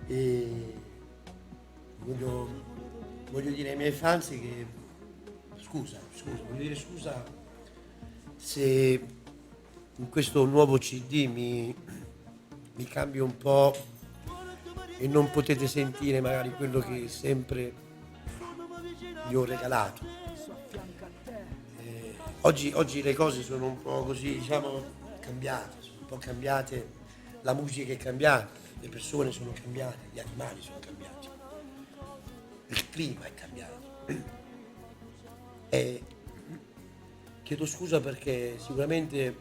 E voglio, voglio dire ai miei fans che voglio dire scusa se in questo nuovo CD mi cambio un po' e non potete sentire magari quello che sempre vi ho regalato. Oggi le cose sono un po' così, diciamo, cambiate, sono un po' cambiate, la musica è cambiata, le persone sono cambiate, gli animali sono cambiati, il clima è cambiato. E chiedo scusa perché sicuramente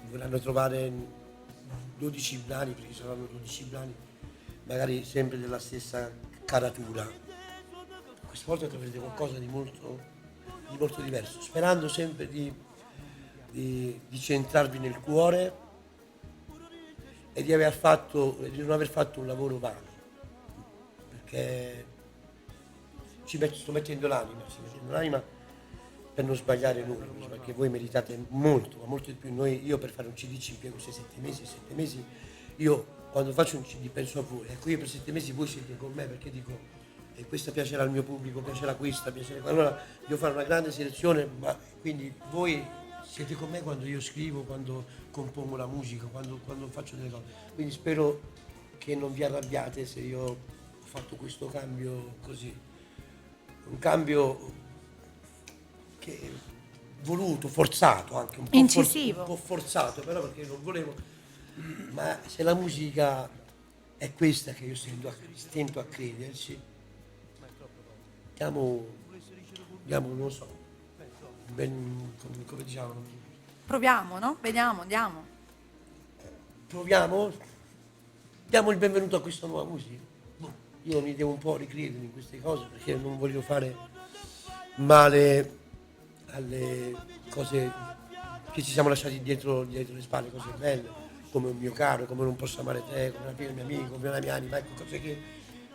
vorranno trovare 12 brani, perché saranno 12 brani, magari sempre della stessa caratura. Questa volta troverete qualcosa di molto diverso, sperando sempre di centrarvi nel cuore e di non aver fatto un lavoro vano, perché sto mettendo l'anima per non sbagliare nulla, perché voi meritate molto, ma molto di più. Io per fare un CD ci impiego 7 mesi, io quando faccio un CD penso a voi, ecco io per 7 mesi voi siete con me perché dico questa piacerà al mio pubblico, piacerà questa, piacerà. Allora devo fare una grande selezione, ma quindi voi siete con me quando io scrivo, quando compongo la musica, quando faccio delle cose. Quindi spero che non vi arrabbiate se io ho fatto questo cambio così. Un cambio che voluto, forzato anche, Incisivo. un po' forzato, però perché non volevo. Ma se la musica è questa che io stento a crederci, diamo, non lo so, come diciamo, Proviamo, no? Vediamo, andiamo. proviamo, diamo il benvenuto a questa nuova musica. Io mi devo un po' ricredere in queste cose perché non voglio fare male alle cose che ci siamo lasciati dietro le spalle, cose belle, come un mio caro, come non posso amare te, come una figlia del mio amico, come la mia anima, ecco, cose che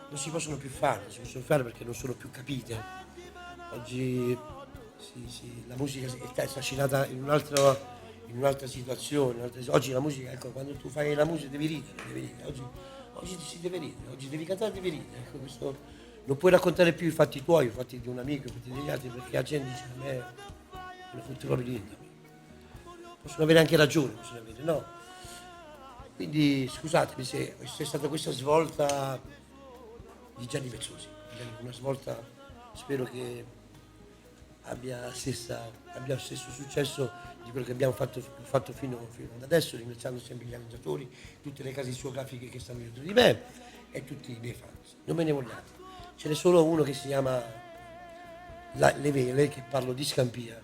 non si possono più fare, non si possono fare perché non sono più capite. Oggi la musica è trascinata in un'altra situazione. Oggi la musica, ecco, quando tu fai la musica devi ridere. Oggi si deve ridere, oggi devi cantare, devi ridere. Ecco, questo, non puoi raccontare più i fatti tuoi, i fatti di un amico, i fatti degli altri, perché la gente dice a me non fotte proprio niente. Possono avere anche ragione, no? Quindi scusatemi se c'è stata questa svolta di Gianni Pezzosi, una svolta, spero che abbia lo stesso successo di quello che abbiamo fatto fino ad adesso, ringraziando sempre gli arrangiatori, tutte le case discografiche che stanno dietro di me e tutti i miei fans. Non me ne vogliate. Ce n'è solo uno che si chiama Le Vele, che parlo di Scampia,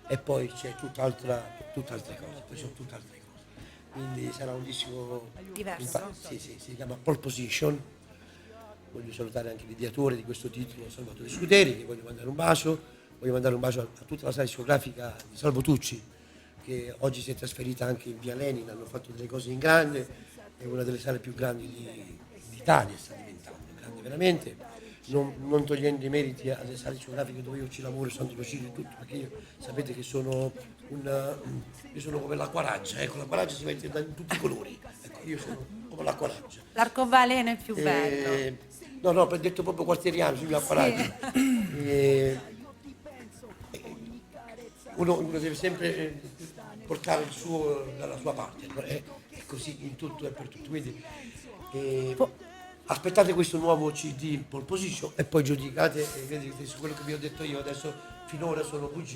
e poi c'è tutt'altre cose, poi sono tutte altre cose. Quindi sarà un disco Diverso. sì, si chiama Pole Position. Voglio salutare anche l'ideatore di questo titolo, Salvatore Scuderi, che voglio mandare un bacio. Voglio mandare un bacio a tutta la sala discografica di Salvo Tucci, che oggi si è trasferita anche in via Lenin, hanno fatto delle cose in grande, è una delle sale più grandi d'Italia, sta diventando grande veramente, non togliendo i meriti alle sale discografiche dove io ci lavoro, Santo Lucilio e tutto, perché io sapete che io sono come l'acquaraggia, ecco, l'acquaraggia si vede in tutti i colori, ecco, io sono come l'acquaraggia. L'arcobaleno è più bello. No, per detto proprio quartieriano, sulla acquaraggia. Uno deve sempre portare il suo dalla sua parte, è così in tutto e per tutto. Quindi aspettate questo nuovo CD in Pole Position e poi giudicate e vedete su quello che vi ho detto io adesso finora sono bugie.